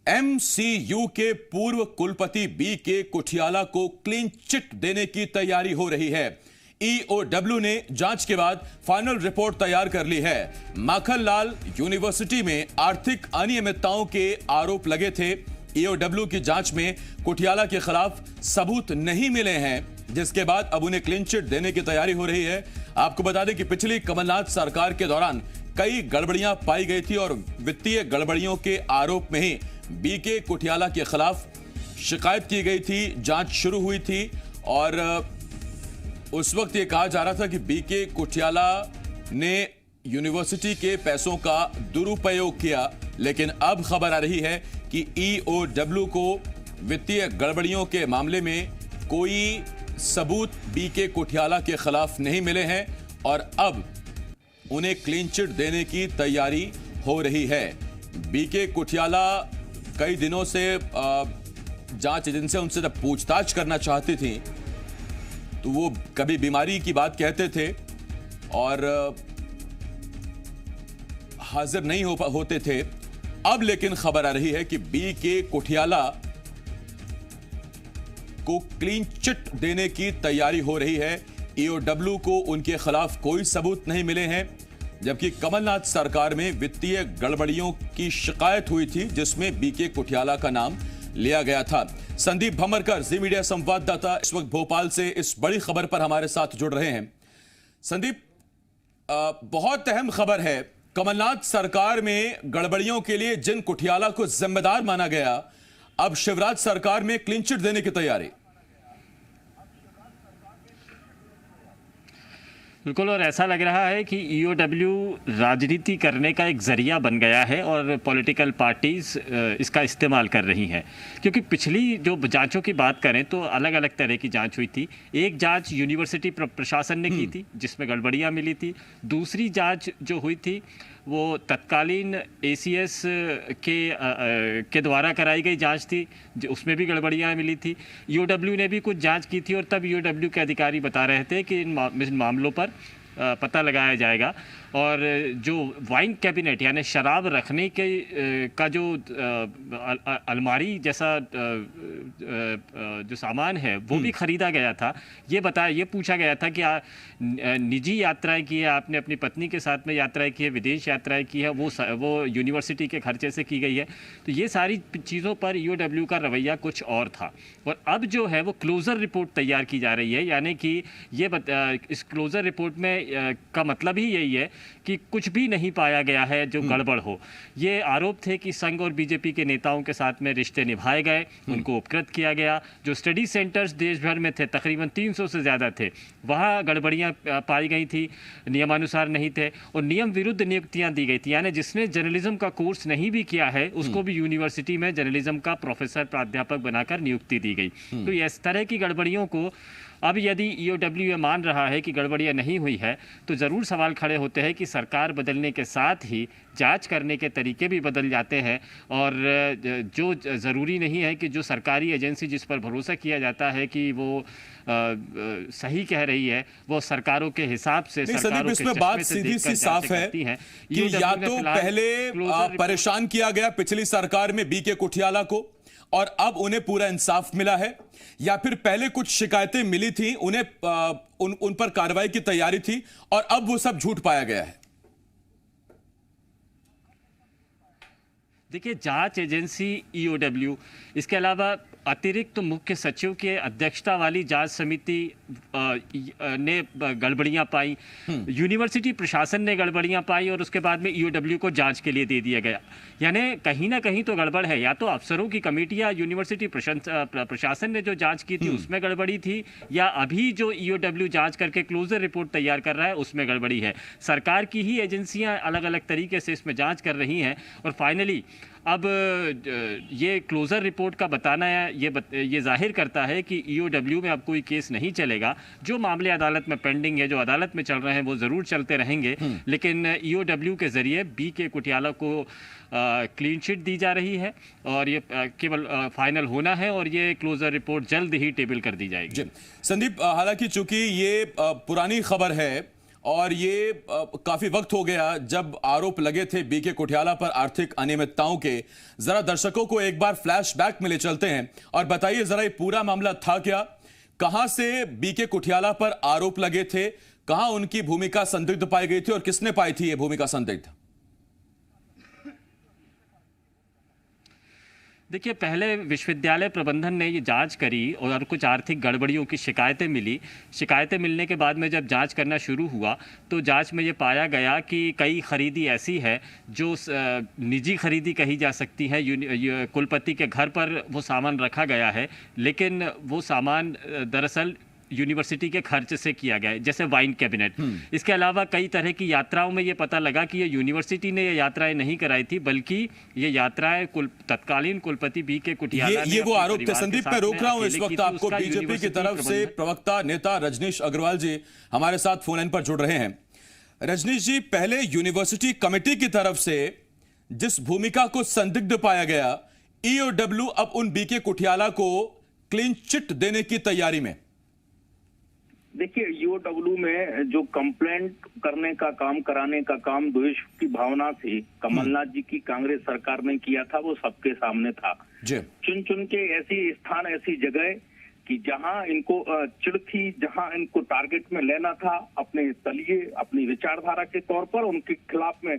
MCU के पूर्व कुलपति बी के कुठियाला को क्लीन चिट देने की तैयारी हो रही है। ईओडब्ल्यू ने जांच के बाद फाइनल रिपोर्ट तैयार कर ली है। माखनलाल यूनिवर्सिटी में आर्थिक अनियमितताओं के आरोप लगे थे। ईओडब्ल्यू की जांच में कुठियाला के खिलाफ सबूत नहीं मिले हैं, जिसके बाद अब उन्हें क्लीन चिट देने की तैयारी हो रही है। आपको बता दें कि पिछली कमलनाथ सरकार के दौरान कई गड़बड़ियां पाई गई थी और वित्तीय गड़बड़ियों के आरोप में ही बी के कुठियाला के खिलाफ शिकायत की गई थी, जांच शुरू हुई थी और उस वक्त यह कहा जा रहा था कि बी के कुठियाला ने यूनिवर्सिटी के पैसों का दुरुपयोग किया। लेकिन अब खबर आ रही है कि ईओडब्ल्यू को वित्तीय गड़बड़ियों के मामले में कोई सबूत बी के कुठियाला के खिलाफ नहीं मिले हैं और अब उन्हें क्लीन चिट देने की तैयारी हो रही है। बी के कुठियाला कई दिनों से जांच एजेंसियां उनसे जब पूछताछ करना चाहती थी तो वो कभी बीमारी की बात कहते थे और हाजिर नहीं होते थे। अब लेकिन खबर आ रही है कि बी के कुठियाला को क्लीन चिट देने की तैयारी हो रही है। ईओडब्ल्यू को उनके खिलाफ कोई सबूत नहीं मिले हैं, जबकि कमलनाथ सरकार में वित्तीय गड़बड़ियों की शिकायत हुई थी जिसमें बी के कुठियाला का नाम लिया गया था। संदीप भमरकर, जी मीडिया संवाददाता, इस वक्त भोपाल से इस बड़ी खबर पर हमारे साथ जुड़ रहे हैं। संदीप, बहुत अहम खबर है। कमलनाथ सरकार में गड़बड़ियों के लिए जिन कुठियाला को जिम्मेदार माना गया, अब शिवराज सरकार में क्लीन चिट देने की तैयारी। बिल्कुल, और ऐसा लग रहा है कि ईओडब्ल्यू राजनीति करने का एक जरिया बन गया है और पॉलिटिकल पार्टीज इसका इस्तेमाल कर रही हैं। क्योंकि पिछली जो जांचों की बात करें तो अलग अलग तरह की जांच हुई थी। एक जांच यूनिवर्सिटी प्रशासन ने की थी जिसमें गड़बड़ियां मिली थी। दूसरी जांच जो हुई थी वो तत्कालीन एसीएस के द्वारा कराई गई जांच थी, उसमें भी गड़बड़ियां मिली थी। ईओडब्ल्यू ने भी कुछ जांच की थी और तब ईओडब्ल्यू के अधिकारी बता रहे थे कि इन मामलों पर पता लगाया जाएगा। और जो वाइन कैबिनेट यानी शराब रखने के का जो अलमारी जैसा जो सामान है वो भी ख़रीदा गया था। ये पूछा गया था कि निजी यात्राएं की है आपने, अपनी पत्नी के साथ में यात्राएं की है, विदेश यात्राएं की है, वो यूनिवर्सिटी के खर्चे से की गई है। तो ये सारी चीज़ों पर ईओडब्ल्यू का रवैया कुछ और था। और अब जो है वो क्लोज़र रिपोर्ट तैयार की जा रही है, यानी कि इस क्लोज़र रिपोर्ट में का मतलब ही यही है कि कुछ भी नहीं पाया गया है जो गड़बड़ हो। ये आरोप थे कि संघ और बीजेपी के नेताओं के साथ में रिश्ते निभाए गए, उनको उपकृत किया गया। जो स्टडी सेंटर्स देश भर में थे, तकरीबन 300 से ज़्यादा थे, वहाँ गड़बड़ियाँ पाई गई थी, नियमानुसार नहीं थे और नियम विरुद्ध नियुक्तियाँ दी गई थी। यानी जिसने जर्नलिज्म का कोर्स नहीं भी किया है उसको भी यूनिवर्सिटी में जर्नलिज्म का प्रोफेसर, प्राध्यापक बनाकर नियुक्ति दी गई। तो इस तरह की गड़बड़ियों को अब यदि ईओडब्ल्यू ये मान रहा है कि गड़बड़ियाँ नहीं हुई है तो ज़रूर सवाल खड़े होते हैं कि सरकार बदलने के साथ ही जांच करने के तरीके भी बदल जाते हैं और जो ज़रूरी नहीं है कि जो सरकारी एजेंसी जिस पर भरोसा किया जाता है कि वो सही कह रही है, वो सरकारों के हिसाब से सरकारों के इसमें बात सीधी सी साफ है कि या तो पहले परेशान किया गया पिछली सरकार में बी के कुठियाला को और अब उन्हें पूरा इंसाफ मिला है, या फिर पहले कुछ शिकायतें मिली थी, उन्हें उन पर कार्रवाई की तैयारी थी और अब वो सब झूठ पाया गया है। देखिए, जांच एजेंसी ईओडब्ल्यू, इसके अलावा अतिरिक्त मुख्य सचिव के अध्यक्षता वाली जांच समिति ने गड़बड़ियां पाई, यूनिवर्सिटी प्रशासन ने गड़बड़ियां पाई और उसके बाद में ईओडब्ल्यू को जांच के लिए दे दिया गया। यानी कहीं ना कहीं तो गड़बड़ है, या तो अफसरों की कमेटी या यूनिवर्सिटी प्रशासन ने जो जांच की थी उसमें गड़बड़ी थी, या अभी जो ईओडब्ल्यू जांच करके क्लोजर रिपोर्ट तैयार कर रहा है उसमें गड़बड़ी है। सरकार की ही एजेंसियां अलग अलग तरीके से इसमें जाँच कर रही हैं और फाइनली अब ये क्लोज़र रिपोर्ट का बताना ये जाहिर करता है कि ईओडब्ल्यू में अब कोई केस नहीं चलेगा। जो मामले अदालत में पेंडिंग है, जो अदालत में चल रहे हैं, वो ज़रूर चलते रहेंगे, लेकिन ईओडब्ल्यू के ज़रिए बी के कुठियाला को क्लीन चिट दी जा रही है और ये केवल फाइनल होना है और ये क्लोज़र रिपोर्ट जल्द ही टेबल कर दी जाएगी। संदीप, हालांकि चूंकि ये पुरानी खबर है और ये काफी वक्त हो गया जब आरोप लगे थे बीके कुठियाला पर आर्थिक अनियमितताओं के। जरा दर्शकों को एक बार फ्लैशबैक में ले चलते हैं और बताइए जरा ये पूरा मामला था क्या, कहां से बीके कुठियाला पर आरोप लगे थे, कहां उनकी भूमिका संदिग्ध पाई गई थी और किसने पाई थी ये भूमिका संदिग्ध? देखिए, पहले विश्वविद्यालय प्रबंधन ने ये जांच करी और कुछ आर्थिक गड़बड़ियों की शिकायतें मिली। शिकायतें मिलने के बाद में जब जांच करना शुरू हुआ तो जांच में ये पाया गया कि कई खरीदी ऐसी है जो निजी खरीदी कही जा सकती है। कुलपति के घर पर वो सामान रखा गया है, लेकिन वो सामान दरअसल यूनिवर्सिटी के खर्च से किया गया है, जैसे वाइन कैबिनेट। इसके अलावा कई तरह की यात्राओं में ये पता लगा कि ये यूनिवर्सिटी ने ये यात्राएं नहीं कराई थी, बल्कि ये यात्राएं तत्कालीन कुलपति बीके कुठियाला ये वो आरोप थे। संदीप, मैं रोक रहा हूं इस वक्त आपको। बीजेपी की तरफ से प्रवक्ता नेता रजनीश अग्रवाल जी हमारे साथ फोन लाइन पर जुड़ रहे हैं। रजनीश जी, पहले यूनिवर्सिटी कमेटी की तरफ से जिस भूमिका को संदिग्ध पाया गया, ईओडब्ल्यू अब उन बीके कुठियाला को क्लीन चिट देने की तैयारी में। देखिए, ईओडब्ल्यू में जो कंप्लेंट करने का काम, कराने का काम द्वेष की भावना से कमलनाथ जी की कांग्रेस सरकार ने किया था, वो सबके सामने था। चुन चुन के ऐसी स्थान, ऐसी जगह कि जहां इनको चिढ़ थी, जहां इनको टारगेट में लेना था अपने तलिए, अपनी विचारधारा के तौर पर, उनके खिलाफ में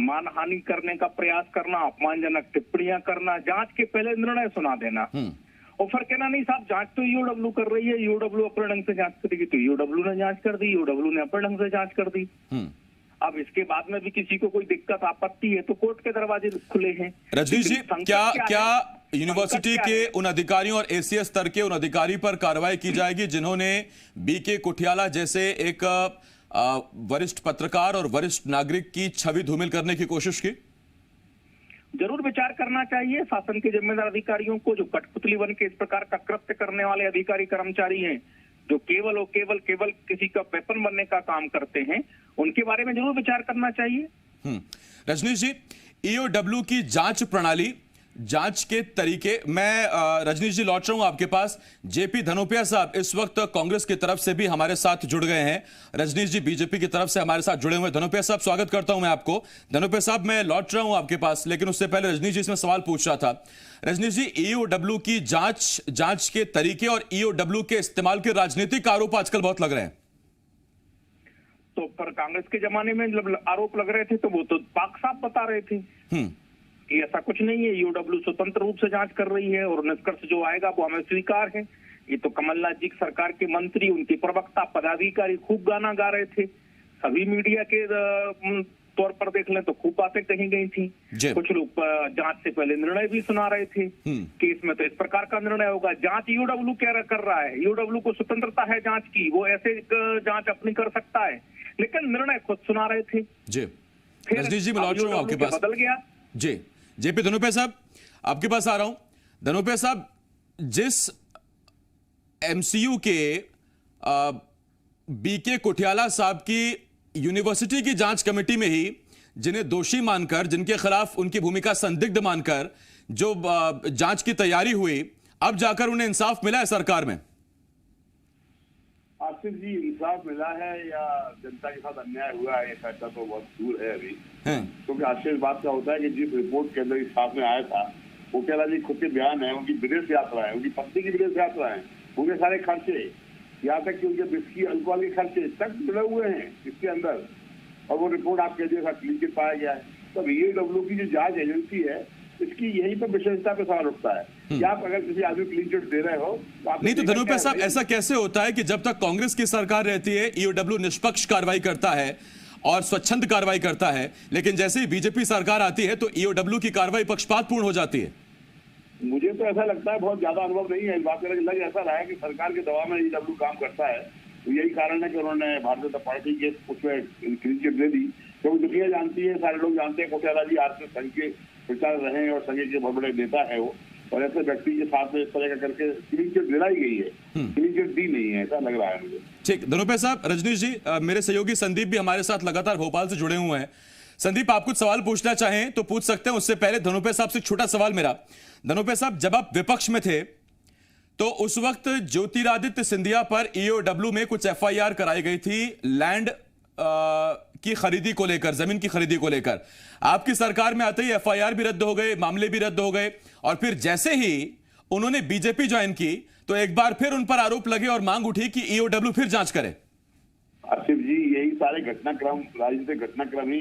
मानहानि करने का प्रयास करना, अपमानजनक टिप्पणियां करना, जांच के पहले निर्णय सुना देना और फिर कहना नहीं साहब जांच तो ईओडब्ल्यू कर रही है, ईओडब्ल्यू अपने ढंग से जांच करेगी। तो ईओडब्ल्यू ने जांच कर दी, ईओडब्ल्यू ने अपने ढंग से जांच कर दी। अब इसके बाद में भी किसी को कोई दिक्कत, आपत्ति है तो कोर्ट के दरवाजे खुले हैं। रजनीश जी, क्या यूनिवर्सिटी के उन अधिकारियों और एसीएस स्तर के उन अधिकारी पर कार्रवाई की जाएगी जिन्होंने बीके कुठियाला जैसे एक वरिष्ठ पत्रकार और वरिष्ठ नागरिक की छवि धूमिल करने की कोशिश की? जरूर विचार करना चाहिए। शासन के जिम्मेदार अधिकारियों को, जो कठपुतली बन के इस प्रकार का कृत्य करने वाले अधिकारी कर्मचारी हैं, जो केवल और केवल किसी का वेपन बनने का काम करते हैं, उनके बारे में जरूर विचार करना चाहिए। रजनीश जी, ईओडब्ल्यू की जांच प्रणाली, जांच के तरीके, मैं रजनीश जी लौट रहा हूं आपके पास। जेपी धनोपिया साहब इस वक्त कांग्रेस की तरफ से भी हमारे साथ जुड़ गए हैं। रजनीश जी बीजेपी की तरफ से हमारे साथ जुड़े हुए हैं। धनोपिया साहब, स्वागत करता हूं मैं आपको। धनोपिया साहब, मैं लौट रहा हूं आपके पास, लेकिन उससे पहले रजनीश जी इसमें सवाल पूछ रहा था। रजनीश जी, ईओडब्ल्यू की जांच के तरीके और ईओडब्ल्यू के इस्तेमाल के राजनीतिक आरोप आजकल बहुत लग रहे हैं। तो पर कांग्रेस के जमाने में जब आरोप लग रहे थे तो वो तो पाक साफ बता रहे थे कि ऐसा कुछ नहीं है, ईओडब्ल्यू स्वतंत्र रूप से जांच कर रही है और निष्कर्ष जो आएगा वो हमें स्वीकार है। ये तो कमलनाथ जी सरकार के मंत्री, उनके प्रवक्ता, पदाधिकारी खूब गाना गा रहे थे। सभी मीडिया के तौर पर देख लें तो खूब बातें कही गई थी। कुछ लोग जांच से पहले निर्णय भी सुना रहे थे कि इसमें तो इस प्रकार का निर्णय होगा। जांच ईओडब्ल्यू क्या कर रहा है? ईओडब्ल्यू को स्वतंत्रता है जांच की, वो ऐसे जांच अपनी कर सकता है, लेकिन निर्णय खुद सुना रहे थे। रजनीश जी, मैं लौट रहा हूं आपके पास। बदल गया जी। जेपी धनोपिया साहब, आपके पास आ रहा हूं। धनोपिया साहब, जिस एमसीयू के बीके कुठियाला साहब की यूनिवर्सिटी की जांच कमेटी में ही जिन्हें दोषी मानकर, जिनके खिलाफ उनकी भूमिका संदिग्ध मानकर जो जांच की तैयारी हुई, अब जाकर उन्हें इंसाफ मिला है सरकार में? आसिफ जी, इंसाफ मिला है या जनता के साथ अन्याय हुआ है, ये फैसला तो बहुत दूर है अभी। क्योंकि आश्चर्य इस बात का होता है कि जिस रिपोर्ट के अंदर इस सामने आया था, कुठियाला जी खुद के बयान है, उनकी विदेश यात्रा है, उनकी पत्नी की विदेश यात्रा है, उनके सारे खर्चे, यहाँ तक कि उनके बिस्की अल्कोहल के खर्चे तक जुड़े हुए हैं इसके अंदर, और वो रिपोर्ट आपके जैसा क्लीन चिट पाया गया है। तो ईओडब्ल्यू की जो जांच एजेंसी है, इसकी यही पर विशेषता पे सवाल उठता है कि आप अगर किसी आदमी क्लीन चिट दे रहे हो तो आप नहीं। तो धनोपिया साहब, ऐसा कैसे होता है कि जब तक कांग्रेस की सरकार रहती है ईओडब्ल्यू निष्पक्ष कार्रवाई करता है और स्वच्छंद कार्रवाई करता है, लेकिन जैसे ही बीजेपी सरकार आती है तो ईओडब्ल्यू की कार्रवाई पक्षपातपूर्ण हो जाती है? मुझे तो ऐसा लगता है, बहुत ज्यादा अनुभव नहीं है इस बात का, लग ऐसा रहा है कि सरकार के दबाव में ईओडब्ल्यू काम करता है। तो यही कारण है कि उन्होंने भारतीय जनता पार्टी के उसमें क्लीन चिट दे दी, क्योंकि दुनिया जानती है, सारे लोग जानते हैं कुठियाला जी आर्थिक संघ के प्रचार रहे और संघ के बहुत बड़े नेता है वो, और ऐसे व्यक्ति के साथ में इस तरह का करके क्लीन चिट दिलाई गई है, क्लीन चिट दी नहीं है, ऐसा लग रहा है मुझे। ठीक, धनोपिया साहब। रजनीश जी, मेरे सहयोगी संदीप भी हमारे साथ लगातार भोपाल से जुड़े हुए हैं। संदीप, आप कुछ सवाल पूछना चाहें तो पूछ सकते हैं। उससे पहले धनोपिया साहब से छोटा सवाल मेरा। धनोपिया साहब, जब आप विपक्ष में थे तो उस वक्त ज्योतिरादित्य सिंधिया पर ईओडब्ल्यू में कुछ एफआईआर कराई गई थी लैंड की खरीदी को लेकर, जमीन की खरीदी को लेकर आपकी सरकार में आते ही एफआईआर भी रद्द हो गए, मामले भी रद्द हो गए, और फिर जैसे ही उन्होंने बीजेपी ज्वाइन की तो एक बार फिर उन पर आरोप लगे और मांग उठी कि ईओडब्ल्यू फिर जांच करे। आसिफ जी, यही सारे घटनाक्रम, राजनीतिक घटनाक्रम ही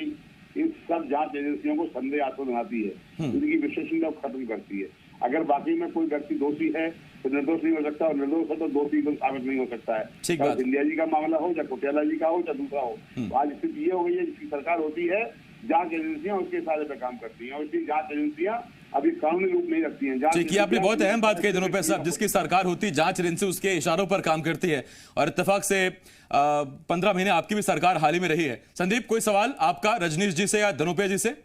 इन सब जांच एजेंसियों को संदेहास्पद बनाती है, उनकी विश्वसनीयता खत्म करती है। अगर बाकी में कोई व्यक्ति दोषी है तो निर्दोष नहीं हो सकता, और निर्दोष है तो दोषी तो साबित नहीं हो सकता है। चाहे सिंधिया जी का मामला हो, चाहे कोटियाला जी का हो, चाहे दूसरा हो। आज स्थिति ये हो गई है, जिसकी सरकार होती है, जांच एजेंसियां उसके इशारे पे काम करती हैं, और इसलिए जांच एजेंसियां अभी कानूनी रूप नहीं रखती हैं। ठीक है, आपने बहुत अहम बात कही दोनों पे साहब, जिसकी सरकार होती जांच एजेंसी उसके इशारों पर काम करती है, और इत्तेफाक से 15 महीने आपकी भी सरकार हाल ही में रही है। संदीप, कोई सवाल आपका रजनीश जी से या धनोपिया जी से?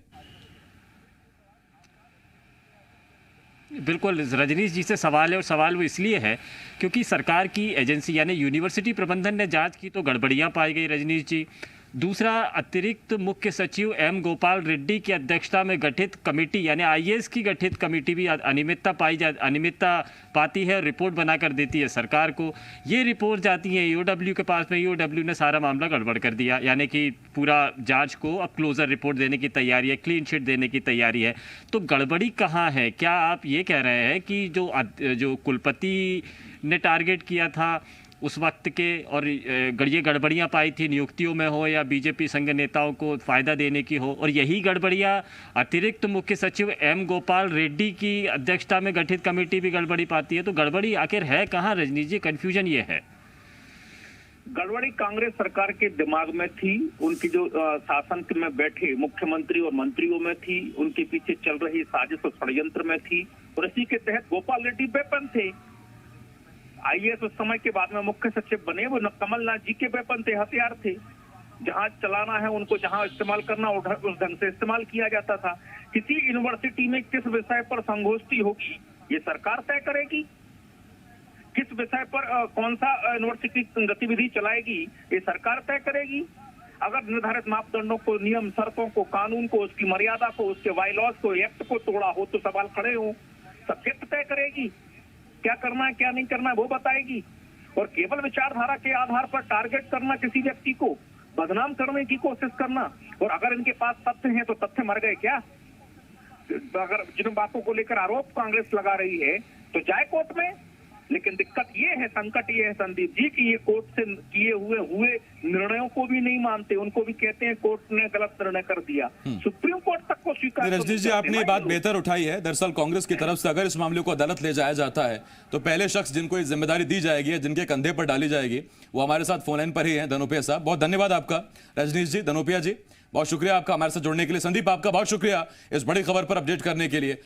बिल्कुल, रजनीश जी से सवाल है, और सवाल वो इसलिए है क्योंकि सरकार की एजेंसी यानी यूनिवर्सिटी प्रबंधन ने जांच की तो गड़बड़ियां पाई गई रजनीश जी। दूसरा, अतिरिक्त मुख्य सचिव एम गोपाल रेड्डी की अध्यक्षता में गठित कमेटी यानी आईएएस की गठित कमेटी भी अनियमितता पाती है और रिपोर्ट बनाकर देती है सरकार को। ये रिपोर्ट जाती है ईओडब्ल्यू के पास में, ईओडब्ल्यू ने सारा मामला गड़बड़ कर दिया, यानी कि पूरा जांच को अब क्लोजर रिपोर्ट देने की तैयारी है, क्लीन चिट देने की तैयारी है। तो गड़बड़ी कहाँ है? क्या आप ये कह रहे हैं कि जो कुलपति ने टारगेट किया था उस वक्त के, और ये गड़बड़ियाँ पाई थी नियुक्तियों में हो या बीजेपी संघ नेताओं को फ़ायदा देने की हो, और यही गड़बड़ियाँ अतिरिक्त मुख्य सचिव एम गोपाल रेड्डी की अध्यक्षता में गठित कमेटी भी गड़बड़ी पाती है, तो गड़बड़ी आखिर है कहाँ रजनीश जी? कन्फ्यूजन ये है। गड़बड़ी कांग्रेस सरकार के दिमाग में थी, उनकी जो शासन में बैठे मुख्यमंत्री और मंत्रियों में थी, उनके पीछे चल रही साजिश और षड्यंत्र में थी, और इसी के तहत गोपाल रेड्डी वेपन थे। आईएएस उस समय के बाद में मुख्य सचिव बने, वो कमलनाथ जी के वेपन थे, हथियार थे। जहां चलाना है उनको, जहां इस्तेमाल करना उस ढंग से इस्तेमाल किया जाता था। किसी यूनिवर्सिटी में किस विषय पर संगोष्ठी होगी ये सरकार तय करेगी, किस विषय पर कौन सा यूनिवर्सिटी गतिविधि चलाएगी ये सरकार तय करेगी। अगर निर्धारित मापदंडों को, नियम शर्तों को, कानून को, उसकी मर्यादा को, उसके बायलॉज को, एक्ट को तोड़ा हो तो सवाल खड़े हो, सब्जेक्ट तय करेगी। क्या करना है क्या नहीं करना है वो बताएगी। और केवल विचारधारा के आधार पर टारगेट करना, किसी व्यक्ति को बदनाम करने की कोशिश करना, और अगर इनके पास तथ्य हैं तो तथ्य मर गए क्या? अगर जिन बातों को लेकर आरोप कांग्रेस लगा रही है तो जाए कोर्ट में। लेकिन दिक्कत ये है, संकट ये है संदीप जी, कि ये कोर्ट से किए हुए निर्णयों को भी नहीं मानते, उनको भी कहते हैं कोर्ट ने गलत निर्णय कर दिया, सुप्रीम कोर्ट तक को स्वीकार। रजनीश जी, आपने ये बात बेहतर उठाई है। दरअसल कांग्रेस की तरफ से अगर इस मामले को अदालत ले जाया जाता है तो पहले शख्स जिनको ये जिम्मेदारी दी जाएगी, जिनके कंधे पर डाली जाएगी, वो हमारे साथ फोन लाइन पर ही है, धनोपिया साहब। बहुत धन्यवाद आपका रजनीश जी, धनोपिया जी, बहुत शुक्रिया आपका हमारे साथ जुड़ने के लिए। संदीप, आपका बहुत शुक्रिया इस बड़ी खबर पर अपडेट करने के लिए।